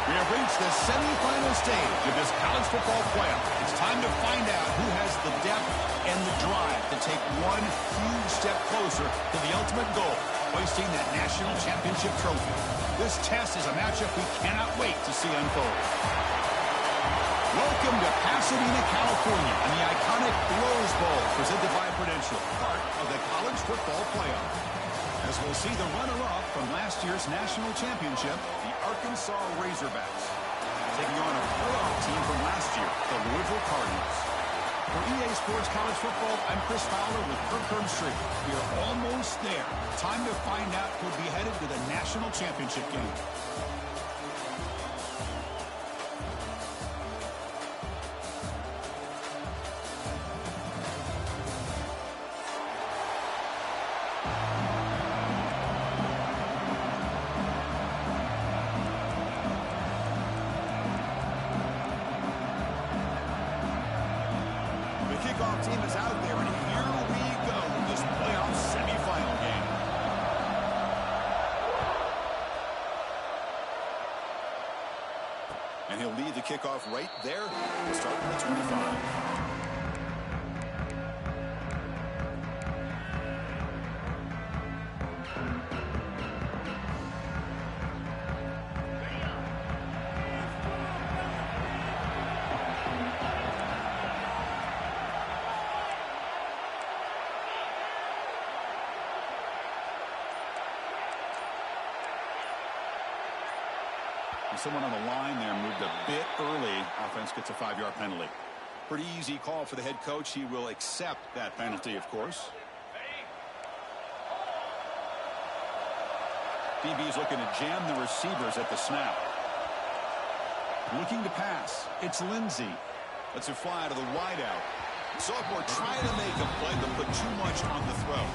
We have reached the semifinal stage of this college football playoff. It's time to find out who has the depth and the drive to take one huge step closer to the ultimate goal, hoisting that national championship trophy. This test is a matchup we cannot wait to see unfold. Welcome to Pasadena, California, and the iconic Rose Bowl presented by Prudential, part of the college football playoff. As we'll see the runner-up from last year's national championship, the Arkansas Razorbacks, taking on a playoff team from last year, the Louisville Cardinals. For EA Sports College Football, I'm Chris Fowler with Kirk Herbstreit. We are almost there. Time to find out who'll be headed to the national championship game. Kickoff team is out there, and here we go, this playoff semifinal game. And he'll lead the kickoff right there. We'll start with the 25. Someone on the line there moved a bit early. Offense gets a 5-yard penalty. Pretty easy call for the head coach. He will accept that penalty, of course. DB's looking to jam the receivers at the snap. Looking to pass. It's Lindsey. Lets it fly to the wideout. Sophomore trying to make a play, but put too much on the throw.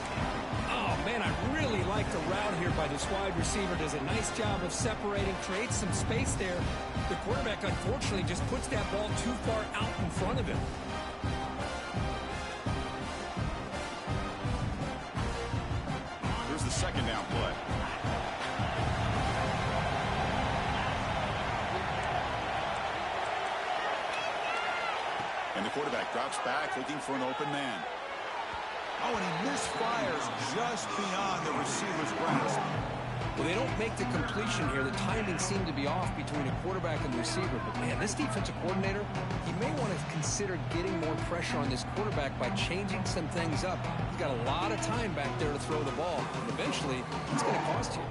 Oh, man, I really like the route here by this wide receiver. Does a nice job of separating, creates some space there. The quarterback, unfortunately, just puts that ball too far out in front of him. Here's the second down play. And the quarterback drops back, looking for an open man. Oh, and he misfires just beyond the receiver's grasp. Well, they don't make the completion here. The timing seemed to be off between a quarterback and the receiver. But, man, this defensive coordinator, he may want to consider getting more pressure on this quarterback by changing some things up. He's got a lot of time back there to throw the ball. And eventually, it's going to cost you.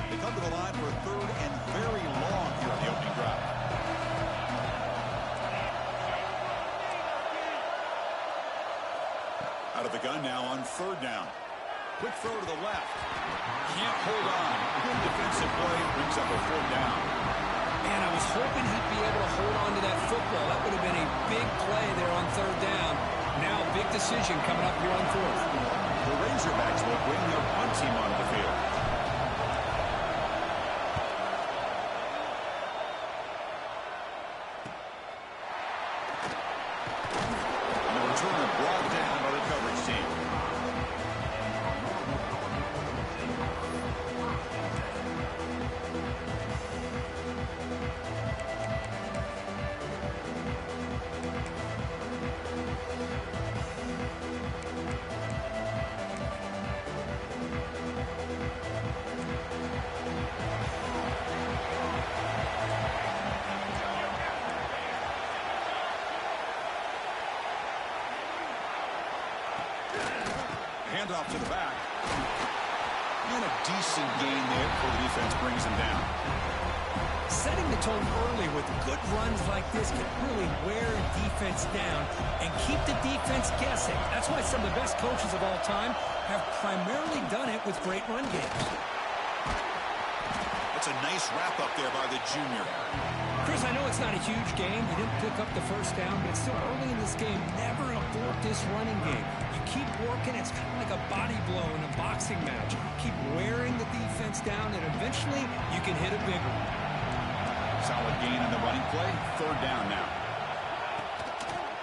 They come to the line for a third and very long here on the opening drive. Out of the gun now on third down. Quick throw to the left. Can't hold on. Good defensive play. Brings up a fourth down. Man, I was hoping he'd be able to hold on to that football. That would have been a big play there on third down. Now, big decision coming up here on fourth. The Razorbacks will bring their punt team onto the field. And the returner brought down by the coverage team. Handoff to the back. And a decent gain there before the defense brings him down. Setting the tone early with good runs like this can really wear a defense down and keep the defense guessing. That's why some of the best coaches of all time have primarily done it with great run games. That's a nice wrap-up there by the junior. Chris, I know it's not a huge game. You didn't pick up the first down, but it's still early in this game. Never abort this running game. You keep working. It's kind of like a body blow in a boxing match. Keep wearing the defense down, and eventually you can hit a big one. Solid gain in the running play. Third down now.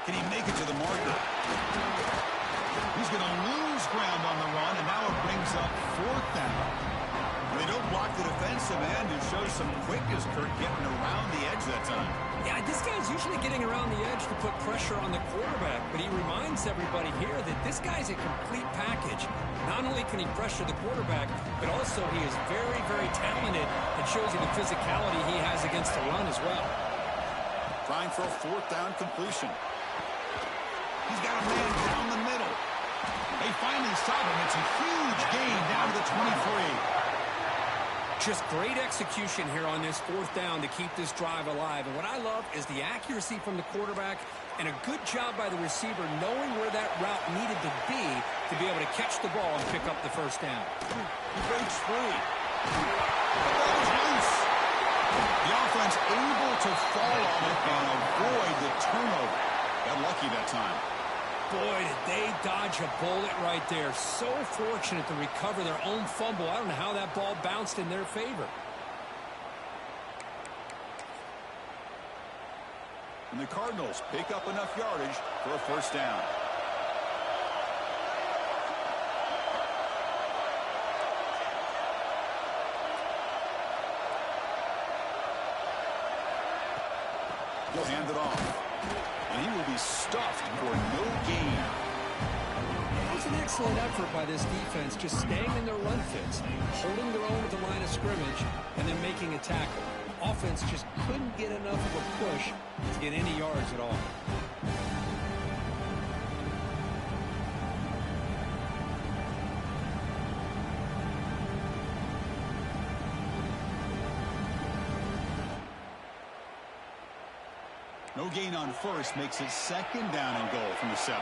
Can he make it to the marker? He's going to lose ground on the run, and now it brings up fourth down. They don't block the defensive end, who shows some quickness, Kurt, getting around the edge that time. Yeah, this guy's usually getting around the edge to put pressure on the quarterback, but he reminds everybody here that this guy's a complete package. Not only can he pressure the quarterback, but also he is very, very talented and shows you the physicality he has against the run as well. Trying for a fourth down completion. He's got a man down the middle. They finally stop him. It's a huge gain down to the 23. Just great execution here on this fourth down to keep this drive alive. And what I love is the accuracy from the quarterback and a good job by the receiver knowing where that route needed to be able to catch the ball and pick up the first down. He breaks free. The ball is loose. The offense able to fall on it and avoid the turnover. Got lucky that time. Boy, did they dodge a bullet right there. So fortunate to recover their own fumble. I don't know how that ball bounced in their favor. And the Cardinals pick up enough yardage for a first down. He'll hand it off. And he will be stuffed for no gain. It was an excellent effort by this defense, just staying in their run fits, holding their own at the line of scrimmage, and then making a tackle. Offense just couldn't get enough of a push to get any yards at all. No gain on first makes it second down and goal from the 7.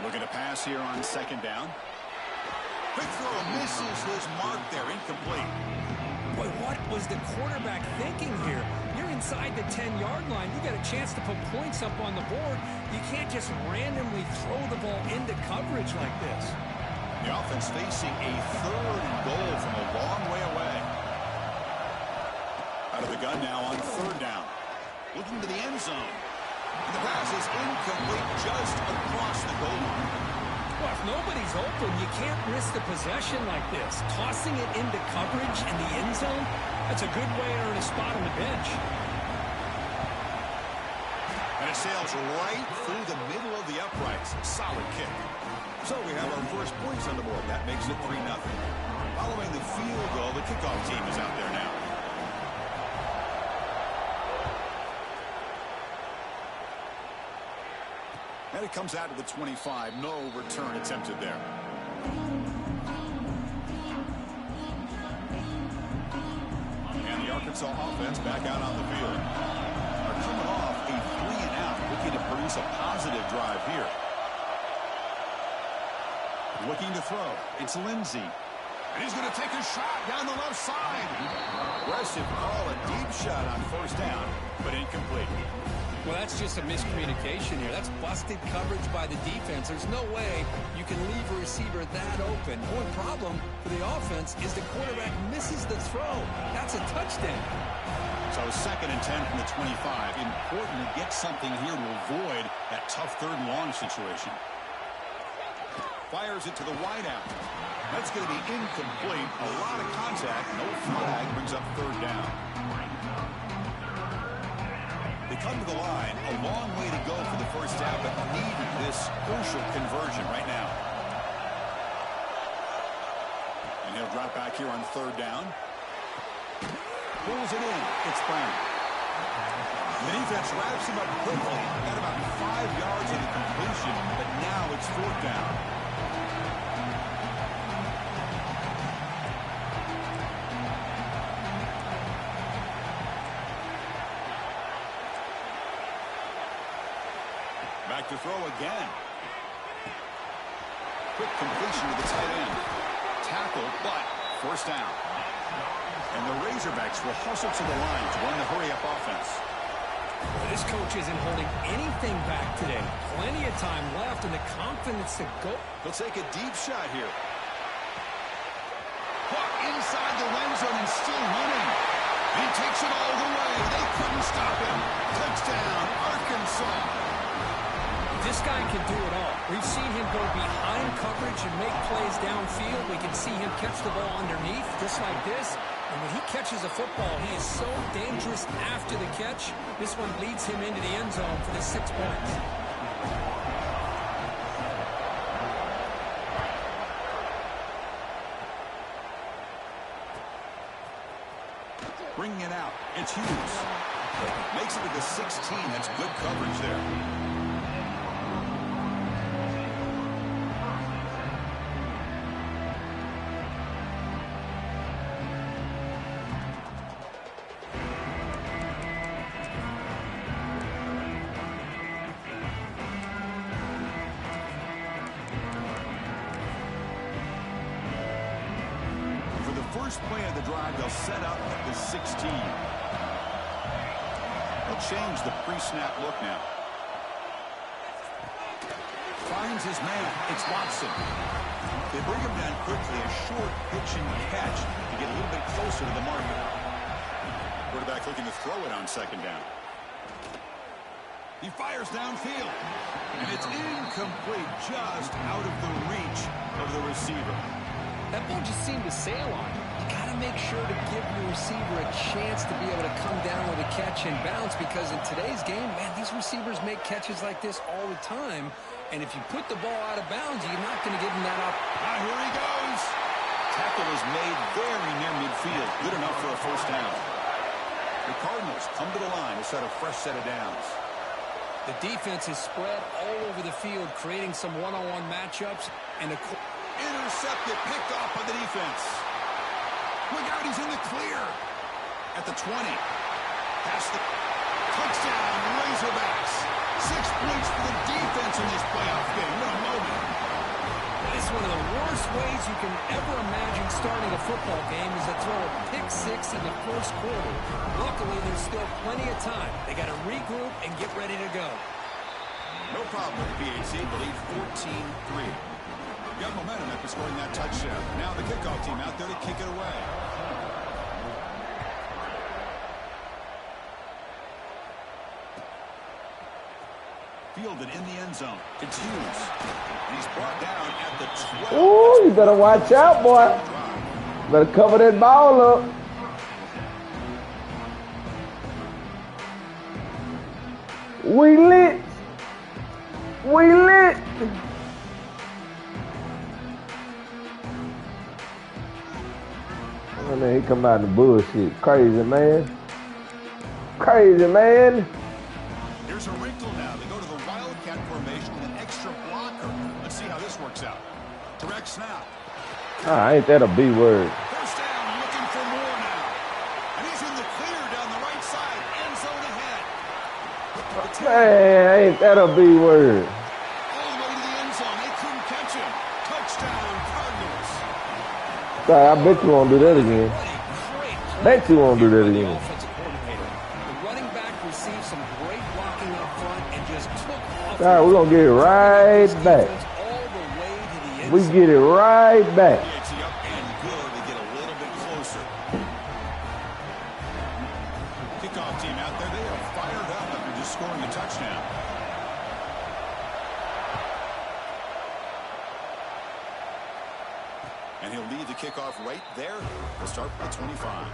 Looking to pass here on second down. Quick throw misses his mark there, incomplete. Boy, what was the quarterback thinking here? You're inside the 10-yard line. You got a chance to put points up on the board. You can't just randomly throw the ball into coverage like this. The offense facing a third and goal from a long way away. Out of the gun now on third down. Looking to the end zone. And the pass is incomplete just across the goal line. Well, if nobody's open, you can't risk the possession like this. Tossing it into coverage in the end zone, that's a good way to earn a spot on the bench. And it sails right through the middle of the uprights. Solid kick. So we have our first points on the board. That makes it 3-0. Following the field goal, the kickoff team is out there now. And it comes out to the 25. No return attempted there. And the Arkansas offense back out on the field. Are coming off a 3-and-out, looking to produce a positive drive here. Looking to throw. It's Lindsey. And he's going to take a shot down the left side. Aggressive call, a deep shot on first down, but incomplete. Well, that's just a miscommunication here. That's busted coverage by the defense. There's no way you can leave a receiver that open. One problem for the offense is the quarterback misses the throw. That's a touchdown. So 2nd and 10 from the 25. Important to get something here to avoid that tough third and long situation. Fires it to the wideout. That's going to be incomplete. A lot of contact. No flag. Brings up third down. They come to the line. A long way to go for the first down, but needed this crucial conversion right now. And he'll drop back here on third down. Pulls it in. It's Brown. The defense wraps him up quickly. Got about 5 yards of the completion, but now it's 4th down. Back to throw again. Quick completion to the tight end. Tackle, but 1st down. And the Razorbacks will hustle to the line to run the hurry-up offense. Well, this coach isn't holding anything back today. Plenty of time left and the confidence to go. He'll take a deep shot here. Caught inside the end zone and still running. He takes it all the way. They couldn't stop him. Touchdown, Arkansas. This guy can do it all. We've seen him go behind coverage and make plays downfield. We can see him catch the ball underneath, just like this. And when he catches a football, he is so dangerous after the catch. This one leads him into the end zone for the 6 points. Bringing it out. It's Hughes. Makes it to the 16. That's good coverage there. First play of the drive, they'll set up at the 16. They'll change the pre-snap look now. Finds his man. It's Watson. They bring him down quickly. A short pitch and catch to get a little bit closer to the marker. Quarterback looking to throw it on 2nd down. He fires downfield. And it's incomplete, just out of the reach of the receiver. That ball just seemed to sail on him. You got to make sure to give your receiver a chance to be able to come down with a catch and bounce, because in today's game, man, these receivers make catches like this all the time. And if you put the ball out of bounds, you're not going to give him that up. Here he goes. Tackle is made very near midfield. Good enough for a 1st down. The Cardinals come to the line to set a fresh set of downs. The defense is spread all over the field, creating some one-on-one matchups. And intercepted, picked off by the defense. Look out, he's in the clear. At the 20. Past the touchdown, Razorbacks. 6 points for the defense in this playoff game. What a moment. It's one of the worst ways you can ever imagine starting a football game is to throw a pick-6 in the 1st quarter. Luckily, there's still plenty of time. They got to regroup and get ready to go. No problem with the PAT. The lead 14-3. Got momentum after scoring that touchdown. Now the kickoff team out there to kick it away. Fielded in the end zone. It's Hughes. And he's brought down at the 12. Ooh, you better watch out, boy. Better cover that ball up. We lit. We lit. And then he come out the bullshit. Crazy, man. Crazy, man. Here's a wrinkle now. They go to the Wildcat formation with an extra blocker. Let's see how this works out. Direct snap. Ain't that a B word? 1st down, looking for more now. And he's in the clear down the right side. End zone ahead. Man, ain't that a B word? All the way to the end zone. They couldn't catch him. Touchdown, Cardinals. I bet you won't do that again. Bet you won't do that again. The running back received some great blocking up front and just took off. All right, we're going to get it right back. All the way to the end We get it right back. It's up and good. They get a little bit closer. Kickoff team out there. They are fired up after just scoring a touchdown. And he'll lead the kickoff right there. We'll start with 25.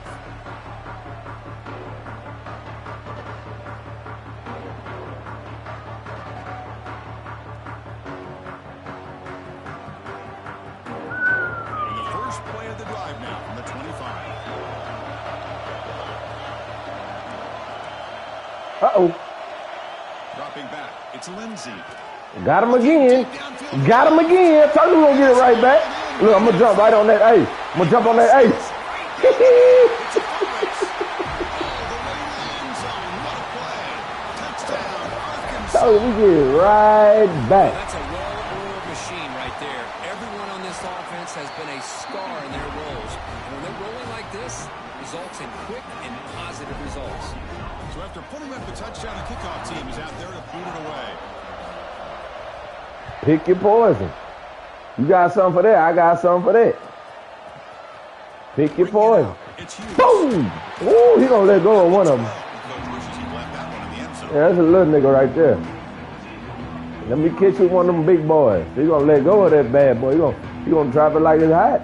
The first play of the drive now from the 25. Uh-oh. Dropping back. It's Lindsey. Got him again. Got him again. Told you we're going to get it right back. Look, I'm going to jump right on that ace. I'm going to jump on that ace. Told you we get it right back. That's a well-oiled machine right there. Everyone on this offense has been a star in their roles. And when they're rolling like this, results in quick and positive results. So after putting up the touchdown, the kickoff team is out there to boot it away. Pick your poison. You got something for that. I got something for that. Pick your poison. Boom! Ooh, he gonna let go of one of them. Yeah, that's a little nigga right there. Let me catch you one of them big boys. He gonna let go of that bad boy. He gonna drop it like it's hot.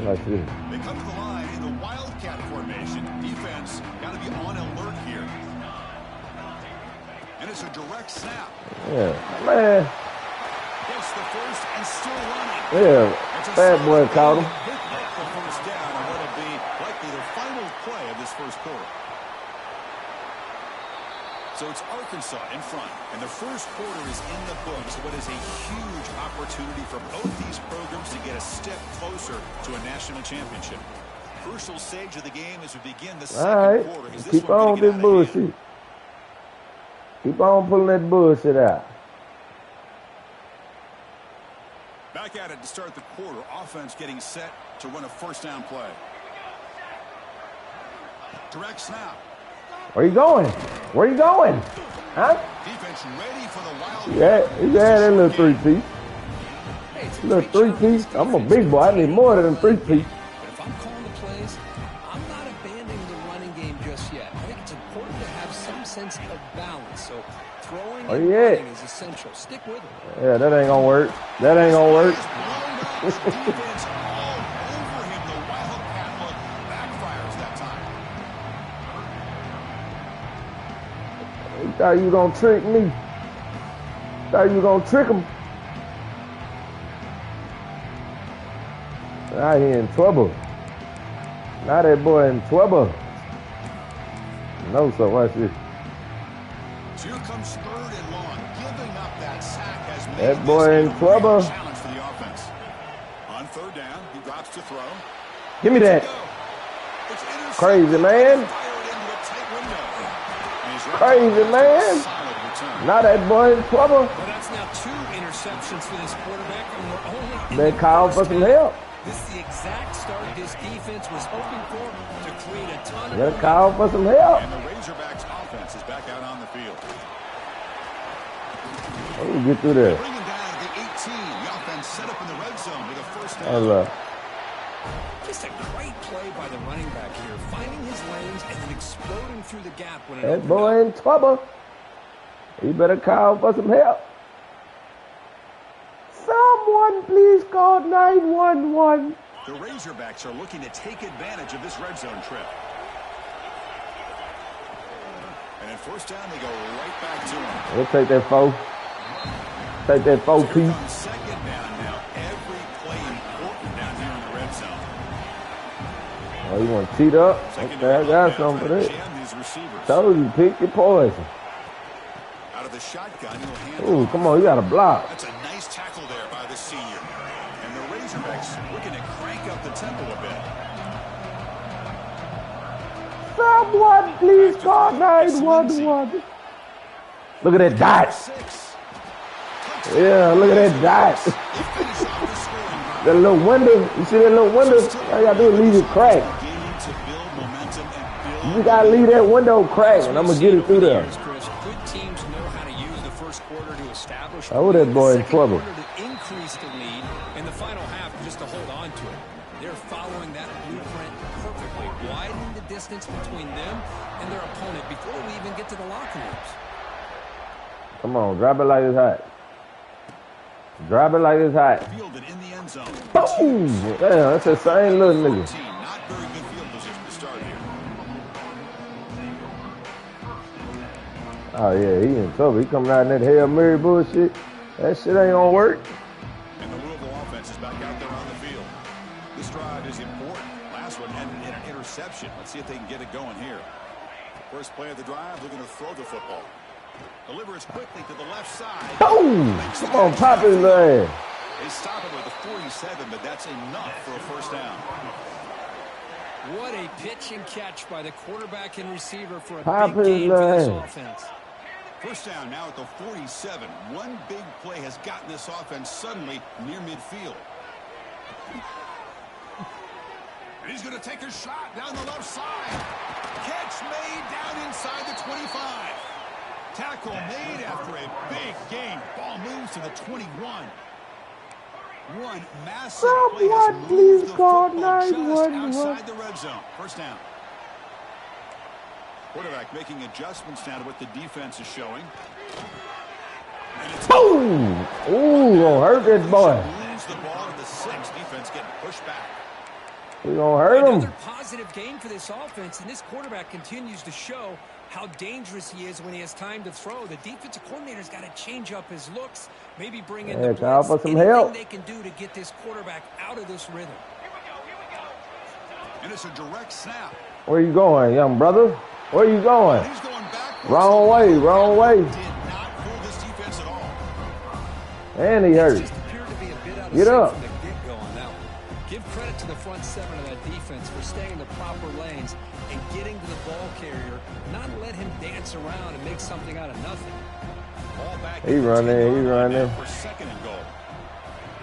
Like this. They come to the line in the wildcat formation. Defense got to be on alert here. And it's a direct snap. Yeah, man. Gets the first and still running. Yeah, bad boy caught him. The first down on what will be likely the final play of this first quarter. So it's Arkansas in front, and the first quarter is in the books. What is a huge opportunity for both these programs to get a step closer to a national championship. Crucial stage of the game as we begin the second quarter. Keep on with this bullshit. Keep on pulling that bullshit out. Back at it to start the quarter. Offense getting set to run a first down play. Direct snap. Where you going? Where you going? Huh? Defense ready for the wild. Yeah, he had that little three-piece. Little three-piece. I'm a big boy. I need more than three-piece. But if I'm calling the plays, I'm not abandoning the running game just yet. I think it's important to have some sense of balance. So throwing and running is essential. Stick with it. Yeah, that ain't gonna work. That ain't gonna work. Defense all over him. The wildcat look backfires that time. You thought you gonna trick me. Thought you gonna trick him. Now he in trouble. Now that boy in trouble. No, so watch this. So here comes third and long. Giving up that sack has made That boy in trouble. Challenge for the offense. On third down, he drops to throw. Give me that. Crazy, man. Crazy, man. Now that boy in trouble. Well, that's now 2 interceptions for this quarterback, and we're only They called for some help. This is the exact start this defense was hoping for to create a ton of They called for some help. And the Razorbacks offense is back out on the field. Let me get through there. Bringing down the 18. The offense set up in the red zone with a first down. Hold up. Just a great play by the running back here, finding his lanes and then exploding through the gap when it That opened boy up. in trouble. He better call for some help. Someone please call 911. The Razorbacks are looking to take advantage of this red zone trip. And at first down, they go right back to him. We'll take that 4. Take that 4 So here piece. comes second down now. Every play important down here in the red zone. Oh, you want to cheat up? Second Okay, I down, got now something for trying to that. jam these receivers. Told you, pick your poison. Out of the shotgun, he'll hand Ooh, it come off. on, you got a block. That's a nice tackle there by the senior. And the Razorbacks looking to crank up the tempo a bit. Someone please call 911. Look at that dot. 6. Yeah, look at that dot. They finish off the scoring drive. That little window. You see that little window? All you gotta do is leave it crack. Beginning to build momentum and build. You gotta leave that window crack, and I'm gonna get it through there. Chris, good teams know how to use the first quarter to establish Oh, that boy in the second trouble. quarter to increase the lead, and the final half just to hold on to it. They're following that blueprint perfectly, widening the distance between them and their opponent before we even get to the locker rooms. Come on, drop it like it's hot. Drop it like it's hot. Fielded in the end zone. Boom! Damn, that's the same little nigga. 14. Not very good field position to start here. Oh yeah, he in trouble. He coming out in that Hail Mary bullshit. That shit ain't gonna work. And the Louisville offense is back out there on the field. This drive is important. Last one interception. Let's see if they can get it going here. First play of the drive, looking to throw the football. Delivers quickly to the left side. Boom! Come on, pop his leg. They stop it with a 47, but that's enough for a first down. What a pitch and catch by the quarterback and receiver for a Pop big his game for this leg. offense. First down now at the 47. One big play has gotten this offense suddenly near midfield. And he's going to take a shot down the left side. Catch made down inside the 25. Tackle made after a big gain. Ball moves to the 21. One massive play has moved the football just outside the red zone. First down. Quarterback making adjustments now to what the defense is showing. And it's Boom! Ooh, gonna hurt this boy. moves the ball to the 6. Defense getting pushed back. We gonna hurt Another him. positive gain for this offense, and this quarterback continues to show how dangerous he is when he has time to throw. The defensive coordinator's got to change up his looks, maybe bring in the call blitz. for some Anything help. they can do to get this quarterback out of this rhythm. And it's a direct snap. Where you going, young brother? Where you going? He's going backwards. Wrong way, wrong way. Did not fool this defense at all. And he hurt. Just appeared to be a bit out of Get sync up. from the get-go on that one. Give credit to the front seven of that defense for staying in the proper lanes and getting to the ball carrier, not let him dance around and make something out of nothing. Ball back. He running, he running. For second and goal.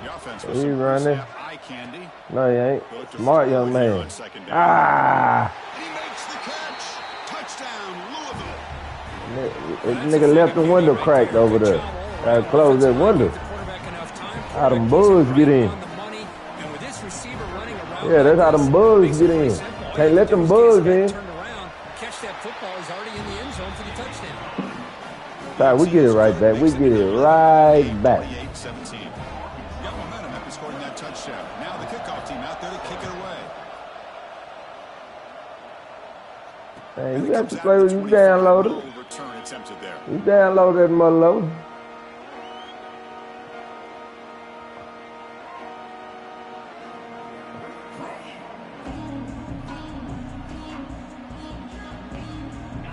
The offense was He some running. snap eye candy. No, he ain't. Go to Smart throw young here man. on second down. Ah! He makes the catch. Touchdown, Louisville. That nigga left the window cracked over there. Gotta close that window. How them bugs get in. Yeah, that's how them bugs get in. Can't let them bugs in. Catch that football is already in the end zone for the touchdown. Sorry, we get it right back. We get it right back. 28-17. Got momentum after scoring that touchdown. Now the kickoff team out there to kick it away. Man, you have to play with you downloaded. Return attempted there. You download that motherload.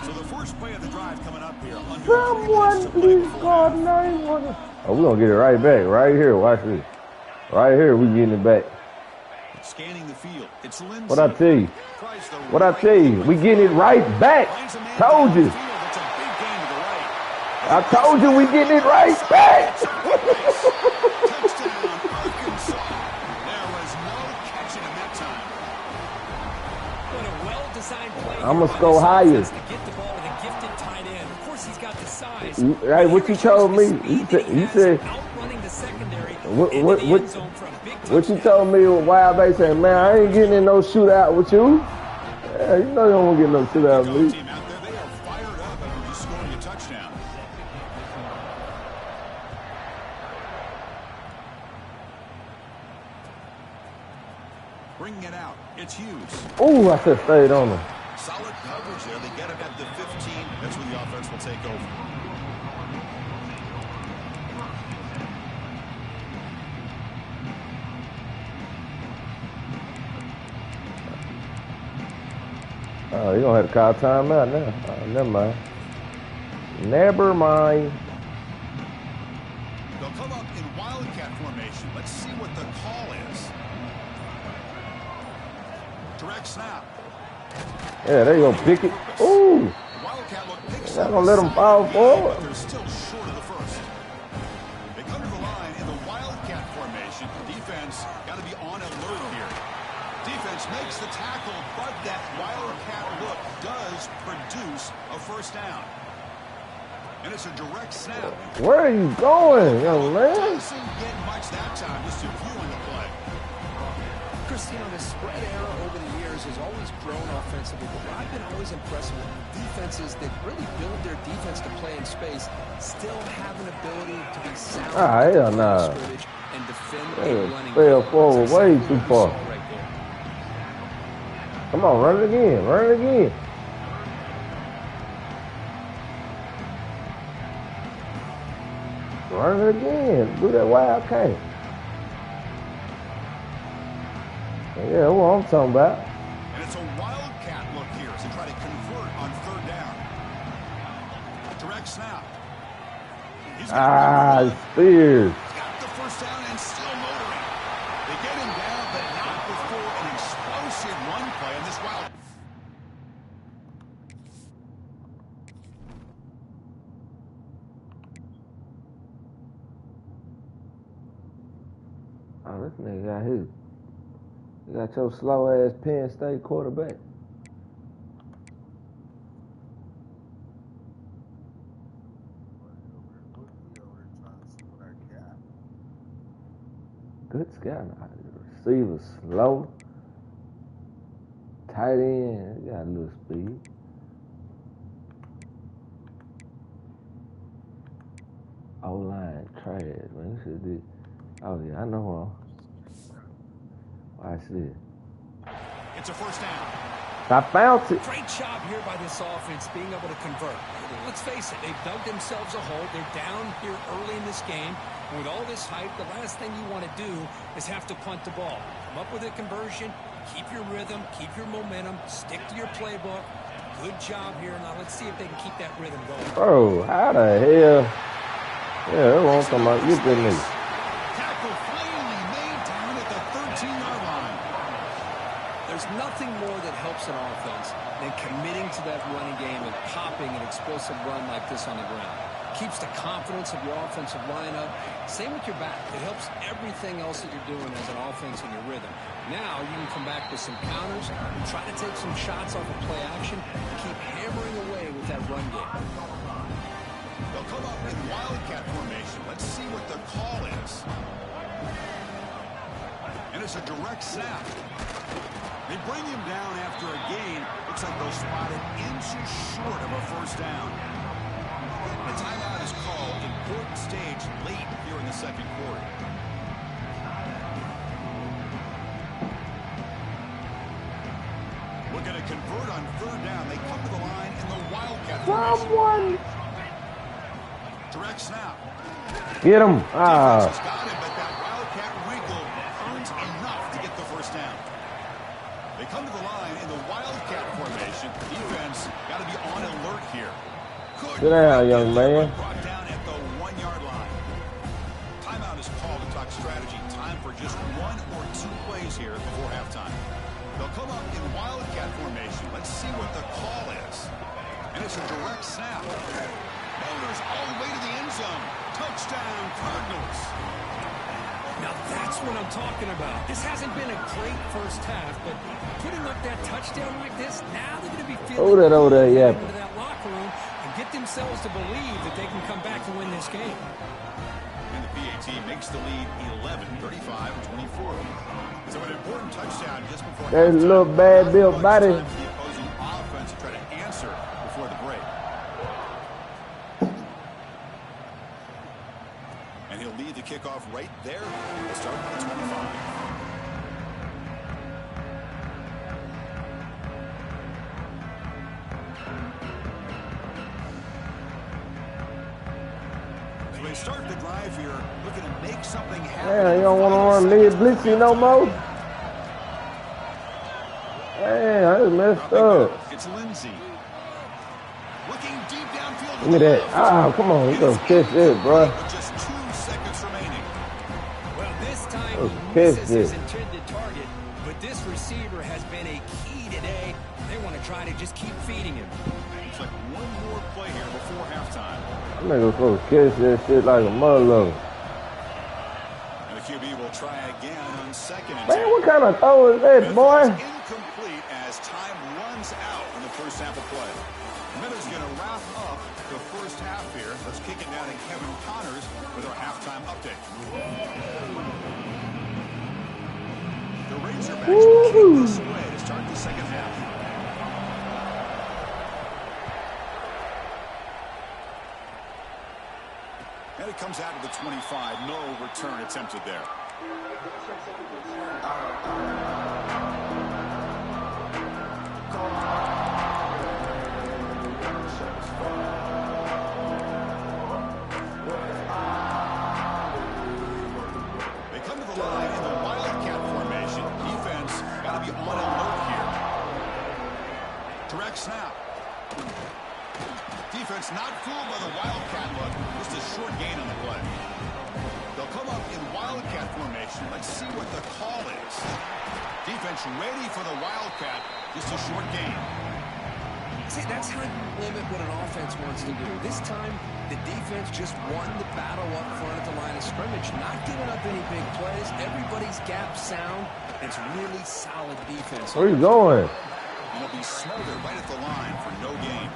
So the first play of the drive coming up here. Someone please call 911. Oh, we're gonna get it right back. Right here. Watch this. Right here, we getting it back. Scanning the field. It's Lindsay. What I tell you? What I tell you? We getting it right back. Told you. I told you we getting it right back. Touchdown, Arkansas. There was no catching him that time. What a well-designed play. I'ma score higher. To get the ball to the gifted tight end. Of course, he's got the size. Hey, what you told me? You said outrunning the secondary. what you told me a while back, saying, man, I ain't getting in no shootout with you. Yeah, you know you don't want to get in no shootout with me. Team out there, they are fired up after just scoring a touchdown. Bringing it out, it's Hughes. Oh, I should have stayed on him. Solid coverage there. They get him at the 15. That's where the offense will take over. Oh, you're going to have to call timeout now. Oh, never mind. Never mind. They'll come up in wildcat formation. Let's see what the call is. Direct snap. Yeah, there you go. Pick it. Ooh. Wildcat look picks Not up going to let them fall forward. but they're still short of the first. They come to the line in the wildcat formation. Defense got to be on alert here. Defense makes the tackle, but that wildcat look does produce a first down. And it's a direct snap. Where are you going, young man? Doesn't get much that time. Just a few in the play. Chris, you know, the spread era over the years has always grown offensively, but what I've been always impressed with defenses that really build their defense to play in space still have an ability to be sound Hell nah. and defend They a running fell game. forward That's way exactly too what we far. saw right there. Come on, run it again. Run it again. Run it again. Do that wildcat. Yeah, that's what I'm talking about. And it's a wildcat Direct snap. Spears. He's got the first down and still motoring. They get him down, but not before an explosive run play on this wild. Oh, this nigga got his. You got your slow ass Penn State quarterback. Good scout. Receiver slow. Tight end. Got a little speed. O-line trash, man. You should do. Oh yeah, I know. Watch this. It's a first down. I found it. Great job here by this offense being able to convert. Let's face it, they've dug themselves a hole. They're down here early in this game. With all this hype, the last thing you want to do is have to punt the ball. Come up with a conversion, keep your rhythm, keep your momentum, stick to your playbook. Good job here. Now let's see if they can keep that rhythm going. Bro, how the hell? Yeah, it won't come out. Get that nigga. Tackle finally made down at the 13-yard line. There's nothing more that helps an offense than committing to that running game and popping an explosive run like this on the ground. Keeps the confidence of your offensive lineup. Same with your back. It helps everything else that you're doing as an offense in your rhythm. Now you can come back with some counters and try to take some shots off of play action and keep hammering away with that run game. They'll come up in wildcat formation. Let's see what the call is. And it's a direct snap. They bring him down after a gain. Looks like they'll spot it inches short of a first down. The timeout is called. Important stage late here in the second quarter. Looking to convert on third down. They come to the line in the wildcat formation. Direct snap. Get him. Defense has got him, but that wildcat wrinkle earns enough to get the first down. They come to the line in the wildcat formation. Defense got to be on alert here. Sit down, young man. Brought down at the 1-yard line. Timeout is called to talk strategy. Time for just 1 or 2 plays here before halftime. They'll come up in wildcat formation. Let's see what the call is. And it's a direct snap. Motors all the way to the end zone. Touchdown, Cardinals. Now that's what I'm talking about. This hasn't been a great first half, but putting up that touchdown like this, now they're going to be feeling Hold it over there, yeah. into that locker room and get themselves to believe that they can come back to win this game. And the PAT makes the lead 11, 35-24. So an important touchdown just before There's a little bad built body. Time for the opposing offense to try to answer before the break. And he'll lead the kickoff right there. We'll start at the 25. So they start the drive here, looking to make something happen. Yeah, you don't want to run lead blitzy no more. Hey, I just messed up. It's Lindsey. Looking deep downfield. Look at that. Ah, come on. You gonna catch it, bro. With just 2 seconds remaining. Well, this time Oh, he misses catch his it. intended target, but this receiver has been a key today. They want to try to just keep feeding him. It's like 1 more play here before halftime. I'm gonna go catch that shit like a mother. And the QB will try again on 2nd and 10. Man, what kind of throw is that, boy? It's incomplete as time runs out in the first half of play. Miller's going to wrap up the first half here. Let's kick it down to Kevin Connors with our halftime update. The Razorbacks will kick this away to start the second half. And it comes out to the 25. No return attempted there. They come to the line in the wildcat formation. Defense got to be on alert here. Direct snap. Defense defense not fooled by the Wildcat look. Just a short gain on the play. They'll come up in Wildcat formation. Let's see what the call is. Defense ready for the Wildcat. Just a short gain. See, that's how you limit what an offense wants to do. This time, the defense just won the battle up front at the line of scrimmage, not giving up any big plays. Everybody's gap sound. It's really solid defense. Where are you going? And he'll be smothered right at the line for no gain.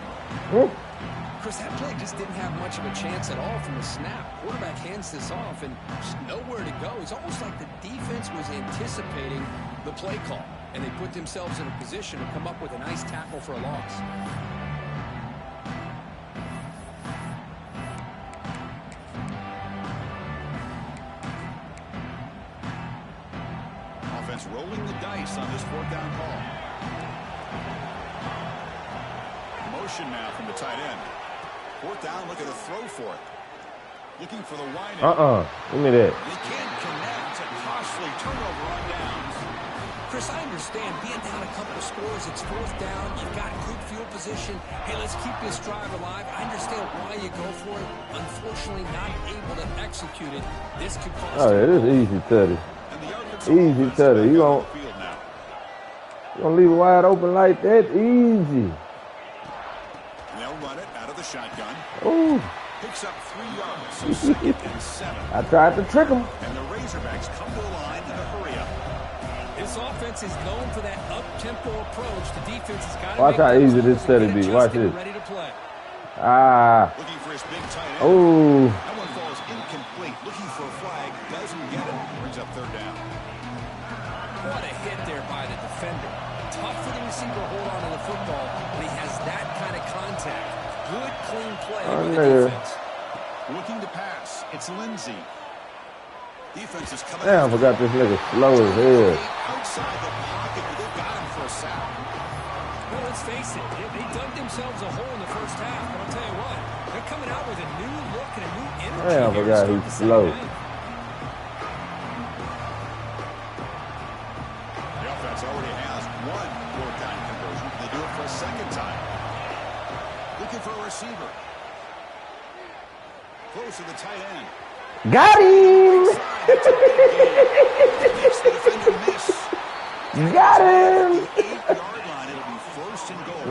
Chris, that play just didn't have much of a chance at all from the snap. Quarterback hands this off and just nowhere to go. It's almost like the defense was anticipating the play call, and they put themselves in a position to come up with a nice tackle for a loss. Offense rolling the dice on this 4th down call. Motion now from the tight end. 4th down, looking to throw for it. Looking for the wide end. Give me that. He can't connect. A costly turnover on downs. Chris, I understand being down a couple of scores, it's 4th down, you've got good field position. Hey, let's keep this drive alive. I understand why you go for it. Unfortunately, not able to execute it. This could cost Oh, yeah, this is easy, Teddy. Easy, Teddy. You gonna leave it wide open like that? Easy. They'll run it out of the shotgun. Ooh. Picks up 3 yards, so 2nd and 7. I tried to trick him. And the Razorbacks come to the line in a hurry up. This offense is known for that up-tempo approach. The defense has got to Watch how easy this Teddy be. Watch this. Ready to play. Looking for his big tight end. Oh. That one falls incomplete. Looking for a flag. Doesn't get it. Brings up 3rd down. What a hit there by the defender. Tough for the receiver to hold on to the football, but he has that kind of contact. Good, clean play by the defense. Looking to pass. It's Lindsey. Defense is coming. Damn, I forgot this nigga slow as hell. Outside the pocket, but they've got him for a sack. Well, let's face it. They dug themselves a hole in the first half, but I'll tell you what, they're coming out with a new look and a new energy. Damn, I forgot he's slow. The offense already has 1 4th down conversion. They do it for a 2nd time. Looking for a receiver. Close to the tight end. Got him! Got him!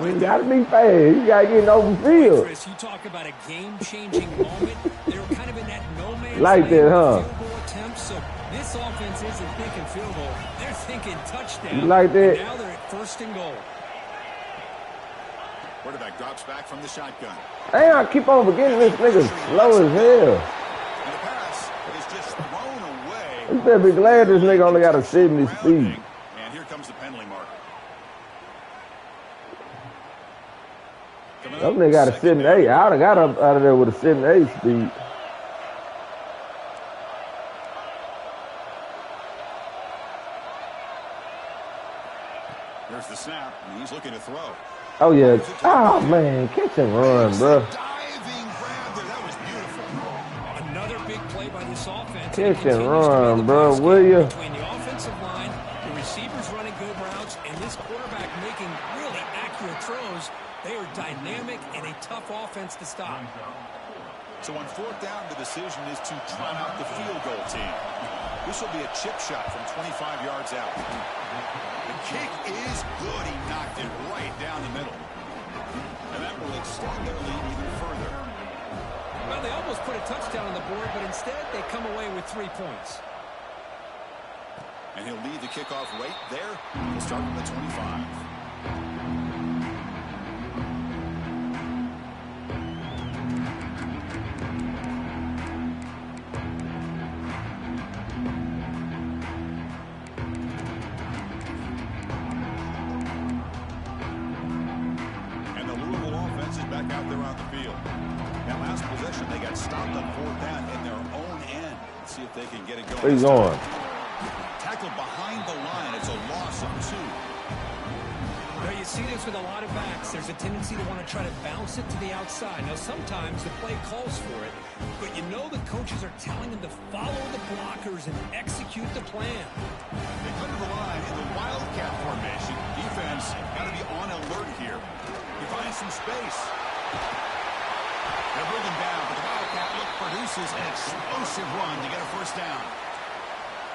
You gotta be fast. You gotta get in open field. Chris, you talk about a game-changing moment. They were kind of in that no man's like that, huh? field goal attempt. So this offense isn't thinking field goal; they're thinking touchdown. You like that? Now they're at 1st and goal. Quarterback drops back from the shotgun. Damn, I keep on forgetting this nigga slow as hell. And the pass is just thrown away. You better be glad this nigga only got a 70 speed. And here comes the penalty marker. That nigga got a 78. I would have got up out of there with a 78 speed. There's the snap, and he's looking to throw. Oh, yeah. Oh, man. Catch and run, bro. Diving grab there. That was beautiful. Another big play by this offense. Catch and run, bro. Will you? Between the offensive line, the receivers running good routes, and this quarterback making really accurate throws. They are dynamic and a tough offense to stop. So on 4th down, the decision is to try out the field goal team. This will be a chip shot from 25 yards out. The kick is good. He knocked it right down the middle. And that will extend their lead even further. Well, they almost put a touchdown on the board, but instead they come away with 3 points. And he'll lead the kickoff right there. He'll start from the 25. Out there on the field. That last possession, they got stopped on 4th down in their own end. Let's see if they can get it going. Where you going? Tackled behind the line. It's a loss of 2. Now you see this with a lot of backs. There's a tendency to want to try to bounce it to the outside. Now sometimes the play calls for it, but you know the coaches are telling them to follow the blockers and execute the plan. They come to the line in the Wildcat formation. Defense got to be on alert here. He finds some space. They're moving down, but the Wildcat produces an explosive run to get a first down.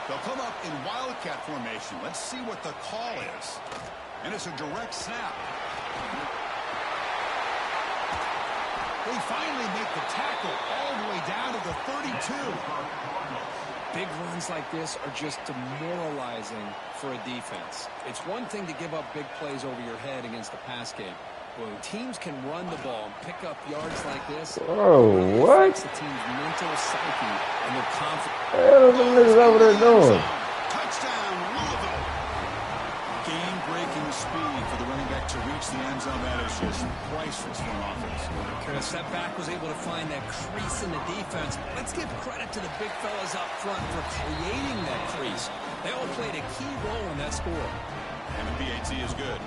They'll come up in Wildcat formation. Let's see what the call is. And it's a direct snap. They finally make the tackle all the way down to the 32. Big runs like this are just demoralizing for a defense. It's one thing to give up big plays over your head against the pass game. When teams can run the ball and pick up yards like this, oh, what? It's the team's mental psyche and their confidence. What are them niggas over there doing? Touchdown, Louisville. Game-breaking speed for the running back to reach the end zone. That is just priceless for an offense. The setback was able to find that crease in the defense. Let's give credit to the big fellas up front for creating that crease. They all played a key role in that score. And the PAT is good.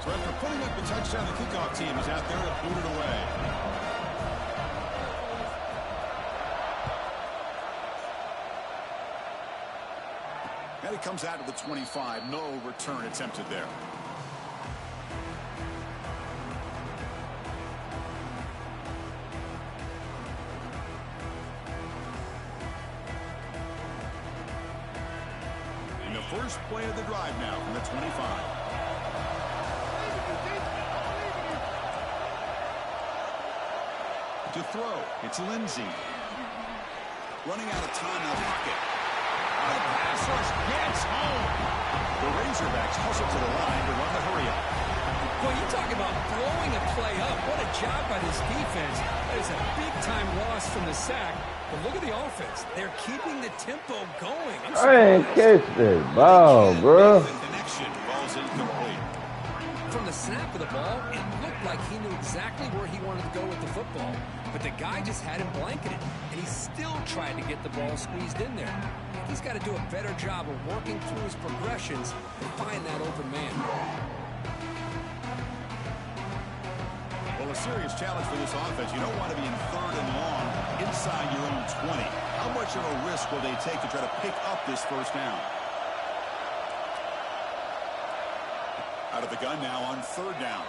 So after putting up the touchdown, the kickoff team is out there to boot it away. And it comes out to the 25. No return attempted there. And the first play of the drive now from the 25. To throw, it's Lindsey. Running out of time in the pocket. The pass rush gets home. The Razorbacks hustle to the line to run the hurry up. Well, you talk about blowing a play up. What a job by this defense. That is a big-time loss from the sack. But look at the offense. They're keeping the tempo going. I ain't catch that ball, bro. The connection falls incomplete. From the snap of the ball, it looked like he knew exactly where he wanted to go with the football. But the guy just had him blanketed, and he still tried to get the ball squeezed in there. He's got to do a better job of working through his progressions to find that open man. Well, a serious challenge for this offense. You don't want to be in 3rd and long inside your own 20. How much of a risk will they take to try to pick up this first down? Out of the gun now on 3rd down.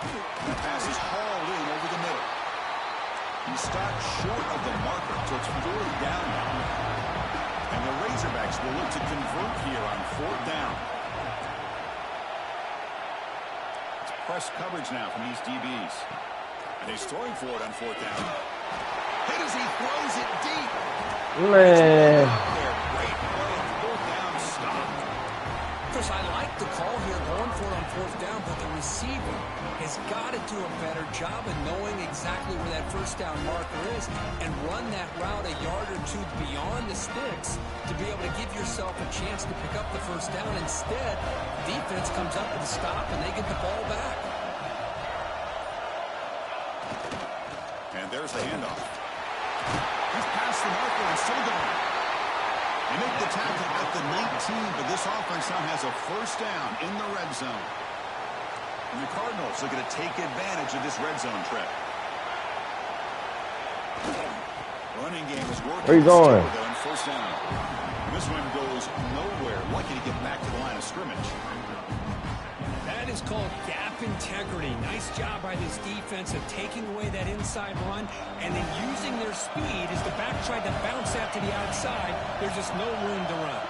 The pass is hauled in over the middle. He stopped short of the marker, so it's 4th down now. And the Razorbacks will look to convert here on 4th down. It's press coverage now from these DBs. And he's throwing for it on 4th down. Hit as he throws it deep. Man. Great play. 4th down stop. Chris, I like the call here going for it on 4th down, but the receiver has got to do a better job of knowing exactly where that first down marker is and run that route a yard or two beyond the sticks to be able to give yourself a chance to pick up the first down. Instead, defense comes up with a stop and they get the ball back. And there's the handoff. He's past the marker and still going. They make the tackle at the 19, but this offense now has a first down in the red zone. And the Cardinals are going to take advantage of this red zone trip. Running game is working. Where you going? On first down. And this one goes nowhere. Lucky to get back to the line of scrimmage. That is called gap integrity. Nice job by this defense of taking away that inside run and then using their speed as the back tried to bounce that to the outside. There's just no room to run.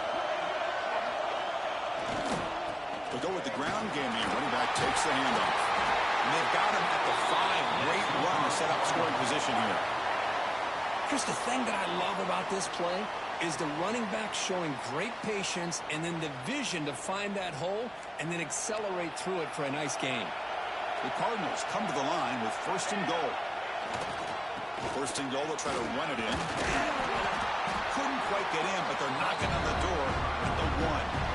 They'll go with the ground game here. Running back takes the handoff. And they've got him at the 5. Great run to set up scoring position here. Here's the thing that I love about this play is the running back showing great patience and then the vision to find that hole and then accelerate through it for a nice gain. The Cardinals come to the line with 1st and goal. 1st and goal, they'll try to run it in. Couldn't quite get in, but they're knocking on the door at the 1.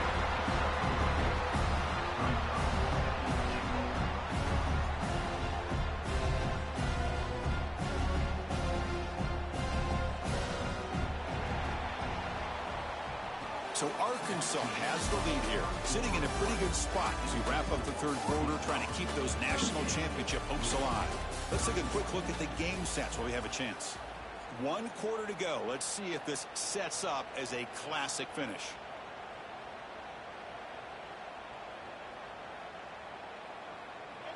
So Arkansas has the lead here, sitting in a pretty good spot as we wrap up the 3rd quarter, trying to keep those national championship hopes alive. Let's take a quick look at the game stats while we have a chance. 1 quarter to go. Let's see if this sets up as a classic finish.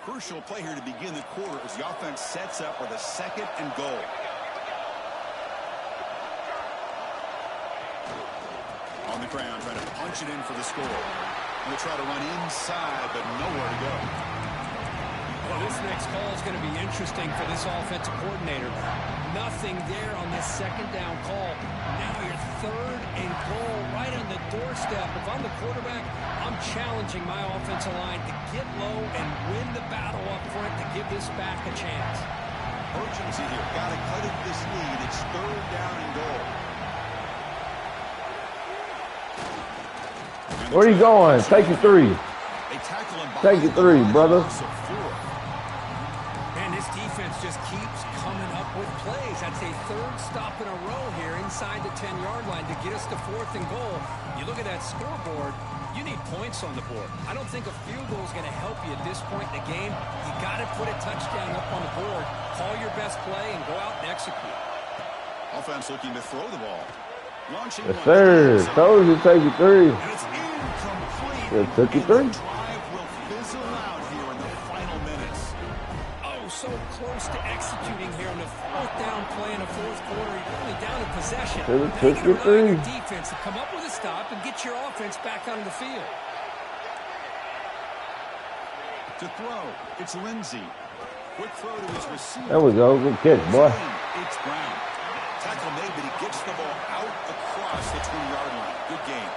crucial play here to begin the quarter as the offense sets up with a 2nd and goal. On the ground, trying to punch it in for the score. Going to try to run inside, but nowhere to go. Well, this next call is going to be interesting for this offensive coordinator. Nothing there on this 2nd down call. Now your 3rd and goal right on the doorstep. If I'm the quarterback, I'm challenging my offensive line to get low and win the battle up front to give this back a chance. Urgency here. Got to cut it this lead. It's 3rd down and goal. Where are you going? Take your 3. Take your 3, brother. Man, this defense just keeps coming up with plays. That's a 3rd stop in a row here inside the 10-yard line to get us to 4th and goal. You look at that scoreboard, you need points on the board. I don't think a field goal is going to help you at this point in the game. You got to put a touchdown up on the board, call your best play, and go out and execute. Offense looking to throw the ball. Launching yes, sir. Told you to take your 3. And it's incomplete. Yeah, took your 3. The drive will fizzle out here in the final minutes. Oh, so close to executing here on the 4th down play in the 4th quarter. You're only down in possession. Took your 3. Your defense to come up with a stop and get your offense back onto the field. To throw, it's Lindsey. Quick throw to his receiver. There we go. Good catch, boy. It's Brown. Tackle made, but he gets the ball out across the 20-yard line. Good game.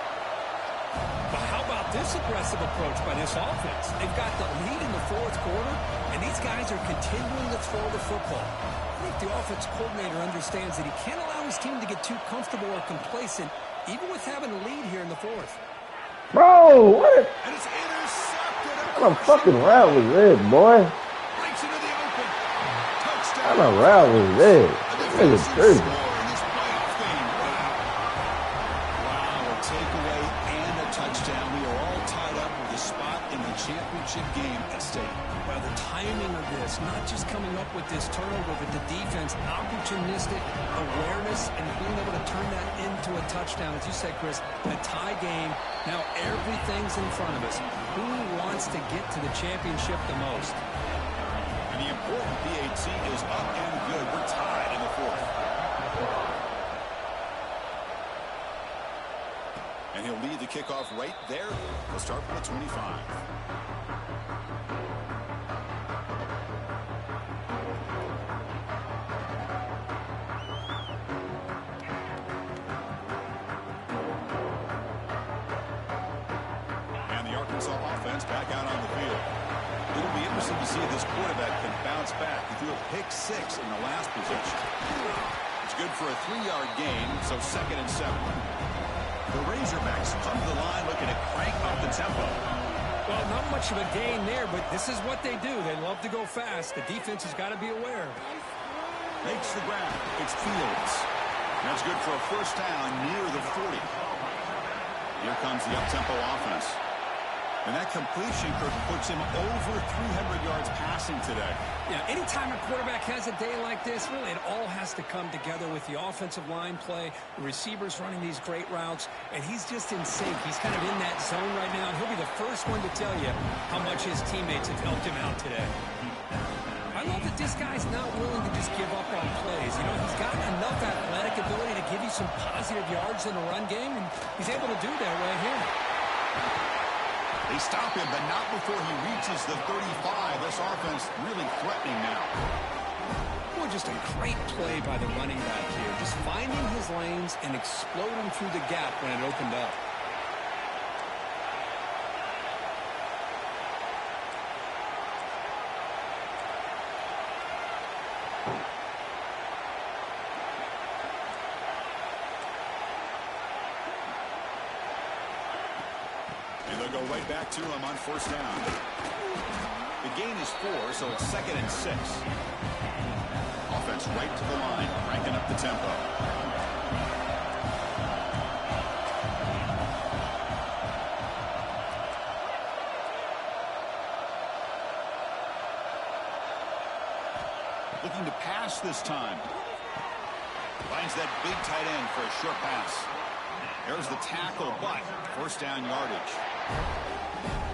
But how about this aggressive approach by this offense? They've got the lead in the 4th quarter, and these guys are continuing to throw the football. I think the offense coordinator understands that he can't allow his team to get too comfortable or complacent, even with having a lead here in the 4th. Bro, what? And it's intercepted. What a fucking route was that, boy? Breaks into the open. Touchdown. What a route was that? That is crazy. Wow, a takeaway and a touchdown. We are all tied up with a spot in the championship game at stake. Well, the timing of this, not just coming up with this turnover, but the defense, opportunistic awareness, and being able to turn that into a touchdown. As you said, Chris, a tie game. Now everything's in front of us. Who wants to get to the championship the most? And the important PAT is up and good. We're tied in the 4th. And he'll lead the kickoff right there. We'll start from the 25. And the Arkansas offense back out on the field. It'll be interesting to see if this quarterback can bounce back. He threw a pick-6 in the last possession. It's good for a 3-yard gain, so 2nd and 7. The Razorbacks come to the line looking to crank up the tempo. Well, not much of a gain there, but this is what they do. They love to go fast. The defense has got to be aware. Makes the grab. It's Fields. That's good for a 1st down near the 40. Here comes the up-tempo offense. And that completion puts him over 300 yards passing today. Yeah, anytime a quarterback has a day like this, really it all has to come together with the offensive line play, the receivers running these great routes, and he's just in sync. He's kind of in that zone right now, and he'll be the first one to tell you how much his teammates have helped him out today. I love that this guy's not willing to just give up on plays. You know, he's got enough athletic ability to give you some positive yards in the run game, and he's able to do that right here. They stop him, but not before he reaches the 35. This offense really threatening now. Boy, just a great play by the running back here. Just finding his lanes and exploding through the gap when it opened up. They'll go right back to him on 1st down. The gain is 4, so it's 2nd and 6. Offense right to the line, cranking up the tempo. Looking to pass this time. Finds that big tight end for a short pass. There's the tackle, but 1st down yardage.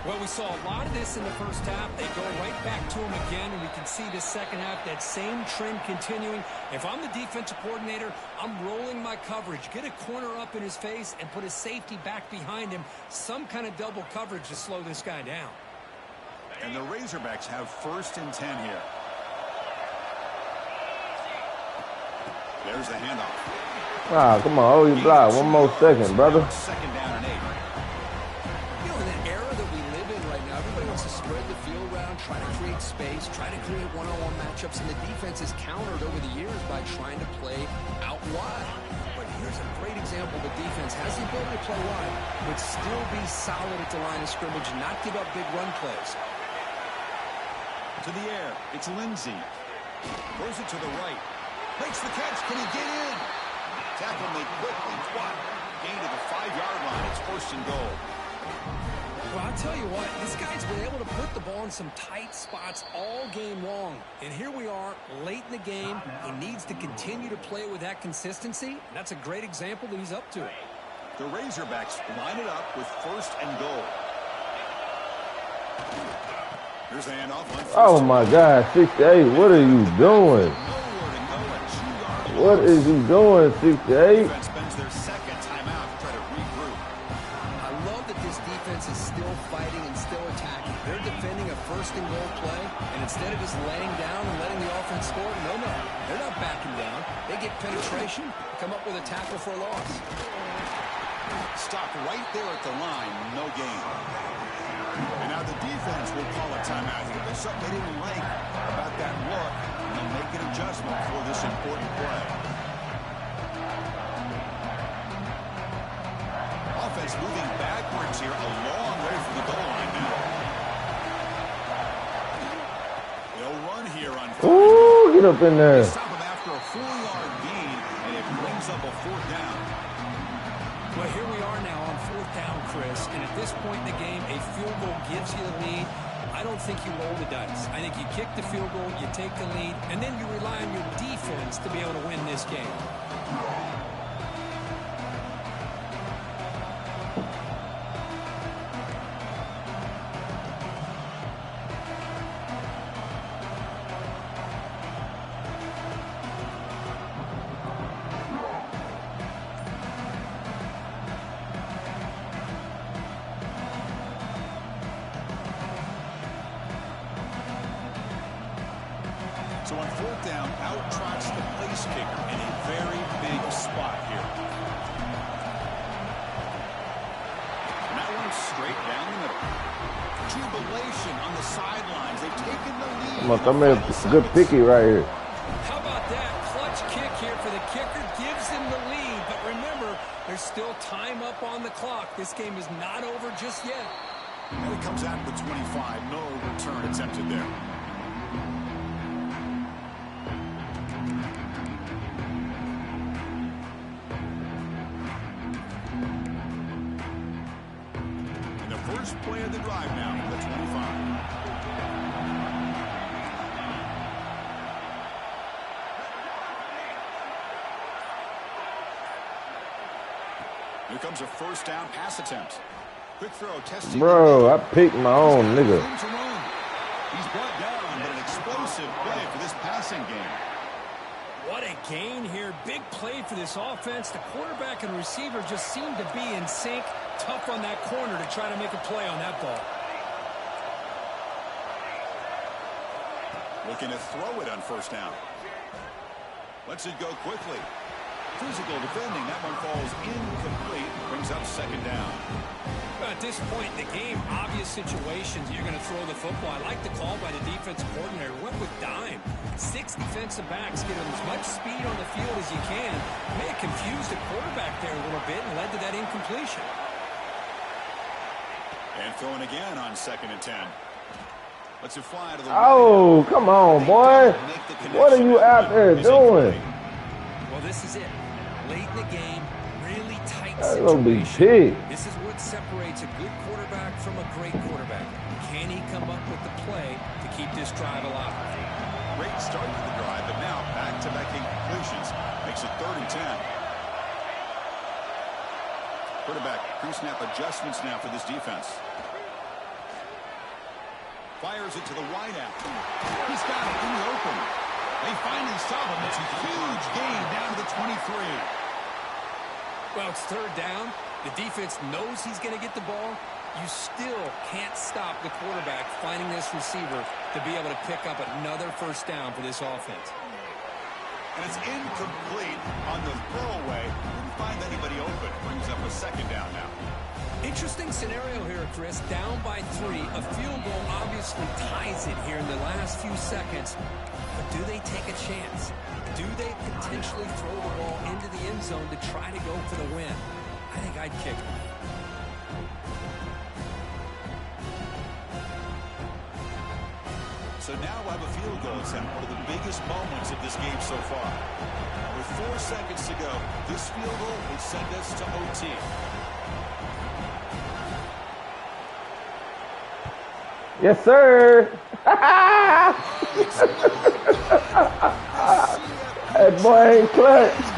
Well, we saw a lot of this in the first half. They go right back to him again, and we can see the second half, that same trend continuing. If I'm the defensive coordinator, I'm rolling my coverage. Get a corner up in his face and put a safety back behind him. Some kind of double coverage to slow this guy down. And the Razorbacks have 1st and 10 here. There's the handoff. Ah, come on, hold your block. One more second, brother. 2nd down and 8. You know, in an era that we live in right now, everybody wants to spread the field around, try to create space, try to create one-on-one matchups, and the defense is countered over the years by trying to play out wide. But here's a great example. The defense has the ability to play wide, but still be solid at the line of scrimmage and not give up big run plays. To the air, it's Lindsey. Throws it to the right. Makes the catch. Can he get in? Tackle made quickly. Gain to the 5-yard line. It's 1st and goal. Well, I'll tell you what, this guy's been able to put the ball in some tight spots all game long. And here we are, late in the game. He needs to continue to play with that consistency. That's a great example that he's up to it. The Razorbacks line it up with 1st and goal. Here's the handoff. Oh, my God, 68. What are you doing? What is he doing, 68? Defense spends their 2nd timeout to try to regroup. I love that this defense is still fighting and still attacking. They're defending a 1st and goal play, and instead of just laying down and letting the offense score, no, they're not backing down. They get penetration, come up with a tackle for a loss. Stopped right there at the line, no gain. And now the defense will call a timeout here. There's something they didn't like about that look, and they'll make an adjustment for this important play. Offense moving backwards here, a long way from the goal line now. They'll run here on 4th. Ooh, get up in there. Stop him after a 4-yard gain, and it brings up a 4th down. Well, here we are now on 4th down, Chris, and at this point in the game, a field goal gives you the lead. I don't think you roll the dice. I think you kick the field goal, you take the lead, and then you rely on your defense to be able to win this game. So on 4th down, out trots the place kicker in a very big spot here. And that one straight down the middle. Jubilation on the sidelines. They've taken the lead. I'm a good picky right here. How about that? Clutch kick here for the kicker. Gives him the lead. But remember, there's still time up on the clock. This game is not over just yet. And it comes out with 25. No return attempted there. First play of the drive now from the 25. Here comes a 1st down pass attempt. Quick throw testing. Bro, I picked my own nigga. He's brought down, but an explosive play for this passing game. What a gain here. Big play for this offense. The quarterback and receiver just seem to be in sync. Tough on that corner to try to make a play on that ball. Looking to throw it on 1st down. Lets it go quickly. Physical defending. That one falls incomplete. Brings up 2nd down. At this point in the game, obvious situations, you're going to throw the football. I like the call by the defensive coordinator. Went with dime. 6 defensive backs get as much speed on the field as you can. May have confused the quarterback there a little bit and led to that incompletion. And throwing again on 2nd and 10. Lets it fly to the Oh, come on, boy. What are you out there doing? Well, this is it. Late in the game, really tight That's gonna be situation. big. This is what separates a good quarterback from a great quarterback. Can he come up with the play to keep this drive alive? Great start to the drive, but now back-to-back incompletions. Makes it 3rd and 10. Quarterback pre-snap adjustments now for this defense. Fires it to the wideout. He's got it in the open. They finally stop him. It's a huge gain down to the 23. Well, it's third down. The defense knows he's going to get the ball. You still can't stop the quarterback finding this receiver to be able to pick up another first down for this offense. And it's incomplete on the throwaway. Didn't find anybody open. Brings up a second down now. Interesting scenario here, Chris. Down by 3. A field goal obviously ties it here in the last few seconds. But do they take a chance? Do they potentially throw the ball into the end zone to try to go for the win? I think I'd kick it. So now we'll have a field goal attempt, one of the biggest moments of this game so far. With 4 seconds to go, this field goal will send us to OT. Yes, sir. That boy ain't clutch.